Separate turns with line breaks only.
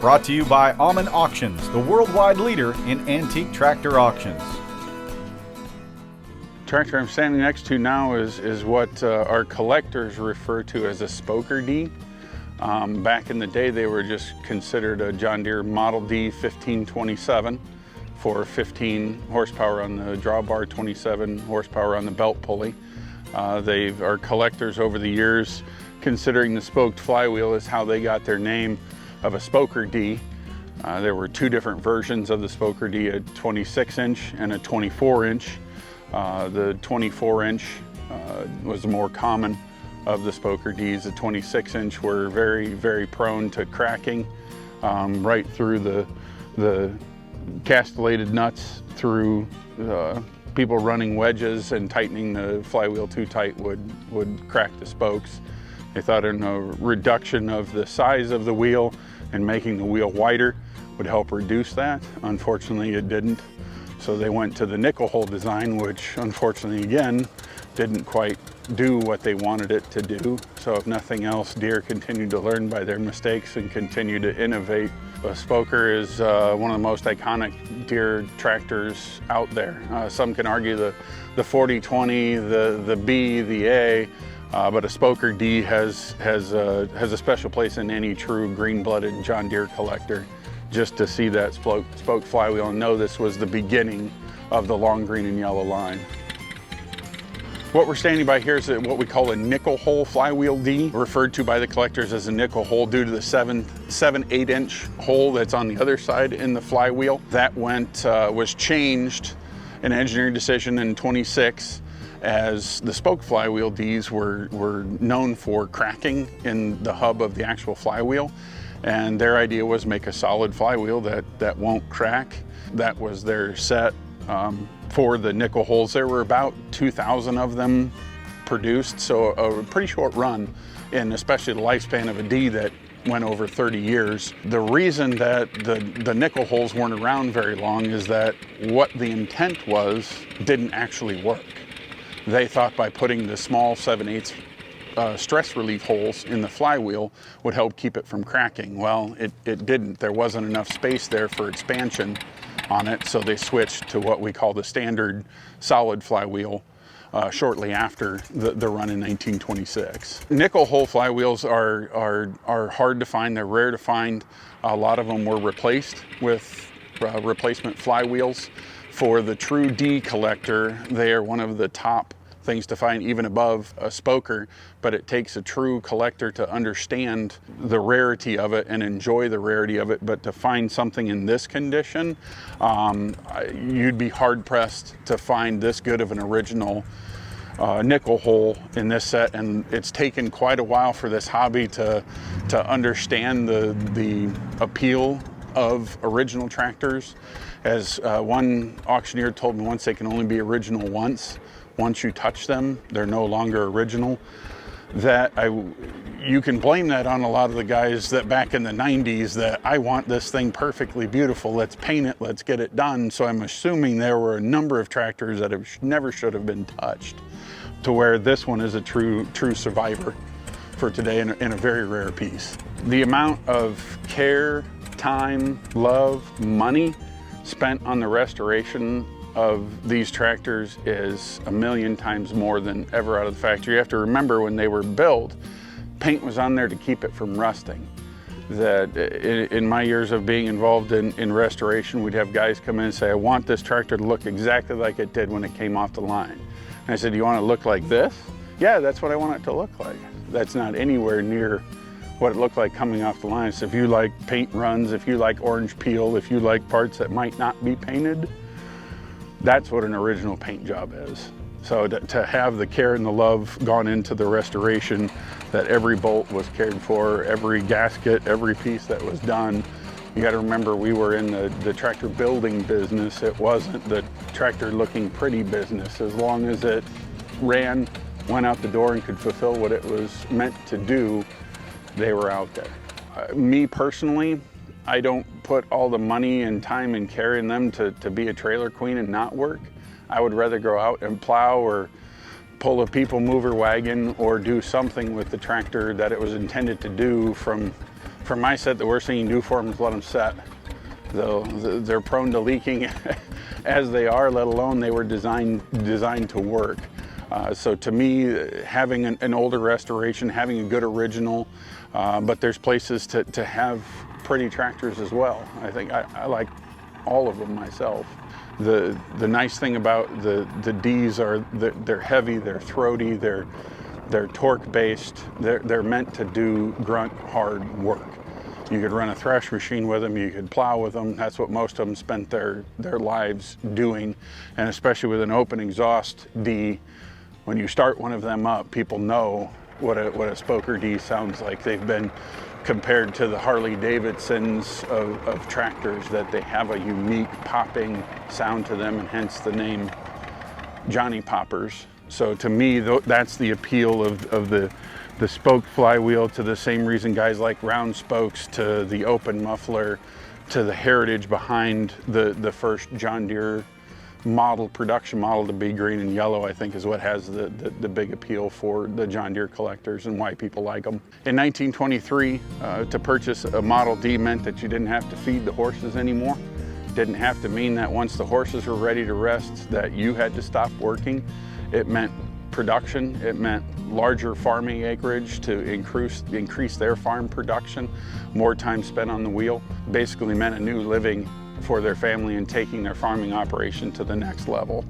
Brought to you by Alman Auctions, the worldwide leader in antique tractor auctions.
The tractor I'm standing next to now is what our collectors refer to as a Spoker D. Back in the day, they were just considered a John Deere Model D 1527 for 15 horsepower on the drawbar, 27 horsepower on the belt pulley. Our collectors over the years, considering the spoked flywheel is how they got their name of a Spoker D. There were two different versions of the Spoker D, a 26-inch and a 24-inch. The 24-inch was the more common of the Spoker Ds. The 26-inch were very, very prone to cracking right through the castellated nuts, through people running wedges and tightening the flywheel too tight would crack the spokes. They thought a reduction of the size of the wheel and making the wheel wider would help reduce that. Unfortunately, it didn't. So they went to the nickel hole design, which unfortunately, again, didn't quite do what they wanted it to do. So if nothing else, Deere continued to learn by their mistakes and continue to innovate. A Spoker is one of the most iconic Deere tractors out there. Some can argue the 4020, the B, the A, but a Spoker D has a special place in any true green-blooded John Deere collector. Just to see that spoked flywheel and know this was the beginning of the long green and yellow line. What we're standing by here is what we call a nickel hole flywheel D, referred to by the collectors as a nickel hole due to the 8-inch hole that's on the other side in the flywheel. That was changed, an engineering decision in 26, as the spoke flywheel Ds were known for cracking in the hub of the actual flywheel. And their idea was make a solid flywheel that won't crack. That was their set for the nickel holes. There were about 2,000 of them produced, so a pretty short run, and especially the lifespan of a D that went over 30 years. The reason that the nickel holes weren't around very long is that what the intent was didn't actually work. They thought by putting the small 7/8 stress relief holes in the flywheel would help keep it from cracking. Well, it didn't. There wasn't enough space there for expansion on it, so they switched to what we call the standard solid flywheel shortly after the run in 1926. Nickel hole flywheels are hard to find. They're rare to find. A lot of them were replaced with replacement flywheels. For the true D collector, they are one of the top things to find, even above a Spoker, but it takes a true collector to understand the rarity of it and enjoy the rarity of it. But to find something in this condition, you'd be hard pressed to find this good of an original nickel hole in this set, and it's taken quite a while for this hobby to understand the appeal of original tractors. As one auctioneer told me once, they can only be original once. Once you touch them, they're no longer original. You can blame that on a lot of the guys that back in the 90s that I want this thing perfectly beautiful, let's paint it, let's get it done. So I'm assuming there were a number of tractors that never should have been touched, to where this one is a true survivor for today and a very rare piece. The amount of care, time, love, money spent on the restoration of these tractors is a million times more than ever out of the factory. You have to remember, when they were built, paint was on there to keep it from rusting. That in my years of being involved in restoration, we'd have guys come in and say, I want this tractor to look exactly like it did when it came off the line. And I said, do you want it to look like this? Yeah, that's what I want it to look like. That's not anywhere near what it looked like coming off the line. So if you like paint runs, if you like orange peel, if you like parts that might not be painted, that's what an original paint job is. So to have the care and the love gone into the restoration, that every bolt was cared for, every gasket, every piece that was done. You got to remember, we were in the tractor building business. It wasn't the tractor looking pretty business. As long as it ran, went out the door, and could fulfill what it was meant to do, they were out there. Me personally, I don't put all the money and time and care in them to be a trailer queen and not work. I would rather go out and plow or pull a people mover wagon or do something with the tractor that it was intended to do from For my set, the worst thing you can do for them is let them set. They're prone to leaking as they are, let alone they were designed to work. So to me, having an older restoration, having a good original, but there's places to have pretty tractors as well. I think I like all of them myself. The nice thing about the Ds are they're heavy, they're throaty, they're torque based, they're meant to do grunt hard work. You could run a thresh machine with them, you could plow with them. That's what most of them spent their lives doing. And especially with an open exhaust D, when you start one of them up, people know what a Spoker D sounds like. They've been compared to the Harley Davidsons of tractors, that they have a unique popping sound to them, and hence the name Johnny Poppers. So to me, that's the appeal of the spoke flywheel, to the same reason guys like round spokes, to the open muffler, to the heritage behind the first John Deere production model to be green and yellow, I think is what has the big appeal for the John Deere collectors and why people like them. In 1923, to purchase a Model D meant that you didn't have to feed the horses anymore. Didn't have to mean that once the horses were ready to rest that you had to stop working. It meant production, it meant larger farming acreage to increase their farm production, more time spent on the wheel. Basically meant a new living for their family and taking their farming operation to the next level.